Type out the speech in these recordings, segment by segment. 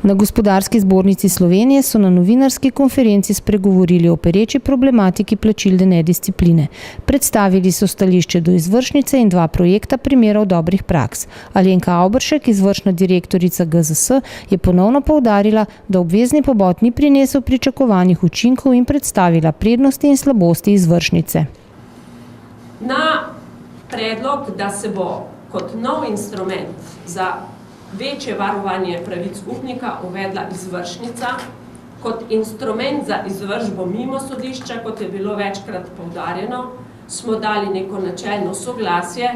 Na Gospodarski zbornici Slovenije so na novinarski konferenci spregovorili o pereči problematiki plačilne nediscipline. Predstavili so stališče do izvršnice in 2 projekta primerov dobrih praks. Alenka Avberšek, izvršna direktorica GZS, je ponovno poudarila, da obvezni pobot ni prinesel pričakovanih učinkov in predstavila prednosti in slabosti izvršnice. Na predlog, da se bo kot nov instrument za večje varovanje pravic upnika uvedla izvršnica kot instrument za izvršbo mimo sodišča, kot je bilo večkrat poudarjeno, smo dali neko načelno soglasje,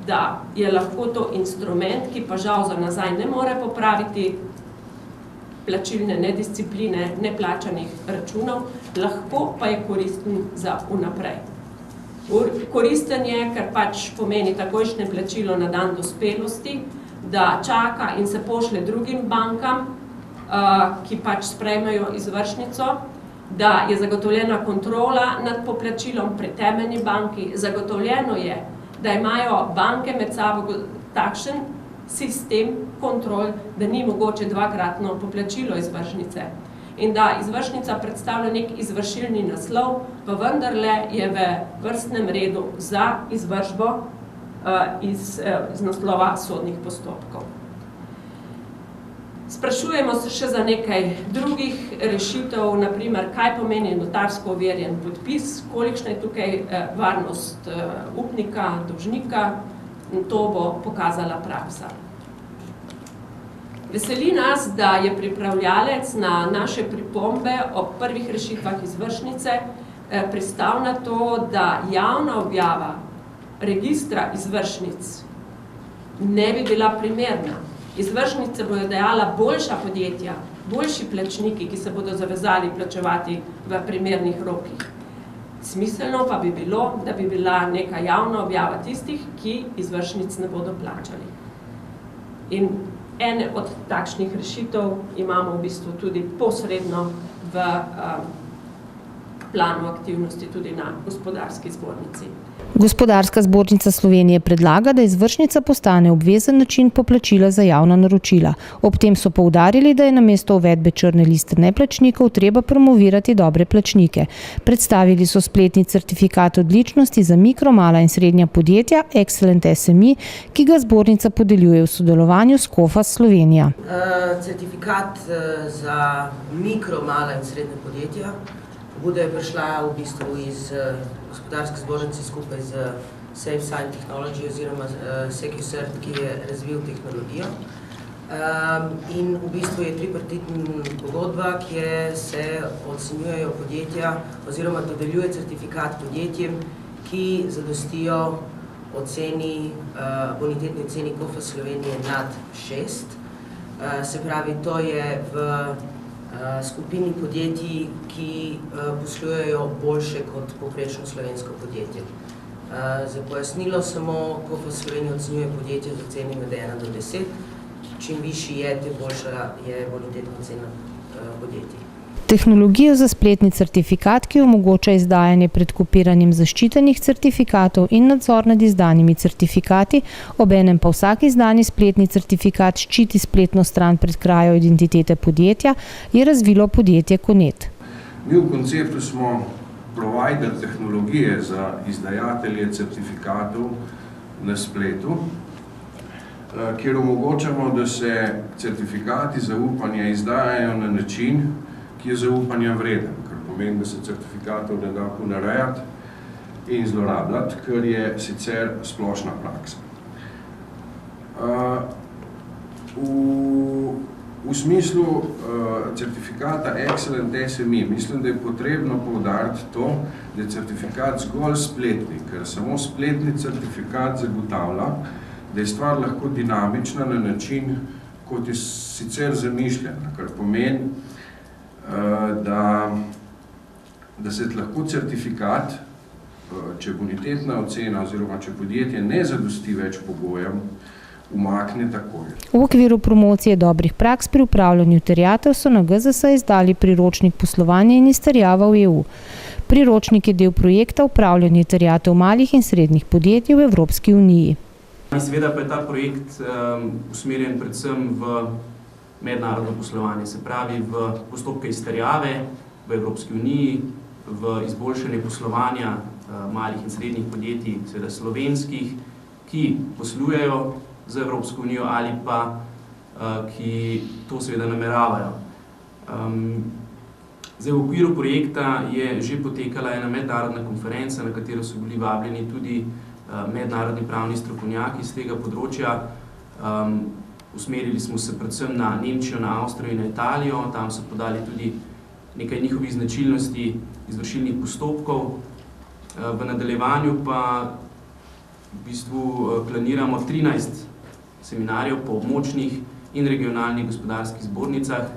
da je lahko to instrument, ki pa žal za nazaj ne more popraviti plačilne nediscipline, neplačanih računov, lahko pa je koristen za vnaprej. Koristen je, ker pač pomeni takojšnje plačilo na dan dospelosti, da čaka in se pošlje drugim bankam, ki pač sprejmejo izvršnico, da je zagotovljena kontrola nad poplačilom pri temeljni banki, zagotovljeno je, da imajo banke med sabo takšen sistem kontrol, da ni mogoče dvakratno poplačilo izvršnice. In da izvršnica predstavlja nek izvršilni naslov, pa vendarle je v vrstnem redu za izvršbo iz naslova sodnih postopkov. Sprašujemo se še za nekaj drugih rešitev, naprimer, kaj pomeni notarsko overjen podpis, kolikšna je tukaj varnost upnika, dolžnika, in to bo pokazala praksa. Veseli nas, da je pripravljalec na naše pripombe o prvih rešitvah izvršnice pristal na to, da javna objava registra izvršnic ne bi bila primerna. Izvršnice bodo dajala boljša podjetja, boljši plačniki, ki se bodo zavezali plačevati v primernih rokih. Smiselno pa bi bilo, da bi bila neka javna objava tistih, ki izvršnic ne bodo plačali. In ene od takšnih rešitev imamo v bistvu tudi posredno v planu aktivnosti tudi na Gospodarski zbornici. Gospodarska zbornica Slovenije predlaga, da izvršnica postane obvezen način poplačila za javna naročila. Ob tem so poudarili, da je namesto uvedbe črne liste neplačnikov treba promovirati dobre plačnike. Predstavili so spletni certifikat odličnosti za mikro, mala in srednja podjetja Excellent SME, ki ga zbornica podeljuje v sodelovanju s KOFAS Slovenija. Certifikat za mikro, mala in srednja podjetja. Pobuda je prišla v bistvu iz Gospodarske zbornice skupaj z SafeSign Technology oziroma SecuCert, ki je razvil tehnologijo. In v bistvu je tripartitna pogodba, kjer se ocenjujejo podjetja oziroma dodeljuje certifikat podjetjem, ki zadostijo bonitetni oceni KOFAS Slovenije nad 6. Se pravi, to je v skupini podjetij, ki poslujejo boljše kot povprečno slovensko podjetje. Za pojasnilo samo, KOFAS Slovenija ocenjuje podjetje z oceni med 1 do 10. Čim višji je, tem boljša je bonitetna ocena podjetij. Tehnologijo za spletni certifikat, ki omogoča izdajanje pred kopiranjem zaščitenih certifikatov in nadzor nad izdanimi certifikati, obenem pa vsak izdani spletni certifikat ščiti spletno stran pred krajo identitete podjetja, je razvilo podjetje Konet. Mi v konceptu smo provider tehnologije za izdajatelje certifikatov na spletu, kjer omogočamo, da se certifikati zaupanja izdajajo na način, ki je zaupanja vreden, kar pomeni, da se certifikatov ne da ponarejati in zlorabljati, kar je sicer splošna praksa. V smislu certifikata Excellent SME mislim, da je potrebno poudariti to, da je certifikat zgolj spletni, ker samo spletni certifikat zagotavlja, da je stvar lahko dinamična na način, kot je sicer zamišljena, kar pomeni, da se lahko certifikat, če bonitetna ocena oziroma če podjetje ne zadosti več pogojem, umakne takoj. V okviru promocije dobrih praks pri upravljanju terjatev so na GZS izdali priročnik poslovanja in izterjava v EU. Priročnik je del projekta upravljanje terjatev malih in srednjih podjetij v Evropski uniji. Seveda pa je ta projekt usmerjen predvsem v mednarodno poslovanje, se pravi v postopke izterjave v Evropski uniji, v izboljšanje poslovanja malih in srednjih podjetij, seveda slovenskih, ki poslujejo z Evropsko unijo ali pa ki to seveda nameravajo. Zdaj, v okviru projekta je že potekala ena mednarodna konferenca, na katero so bili vabljeni tudi mednarodni pravni strokovnjaki z tega področja. Usmerili smo se predvsem na Nemčijo, na Avstrijo in na Italijo, tam so podali tudi nekaj njihovih značilnosti izvršilnih postopkov. V nadaljevanju pa v bistvu planiramo 13 seminarjev po območnih in regionalnih gospodarskih zbornicah,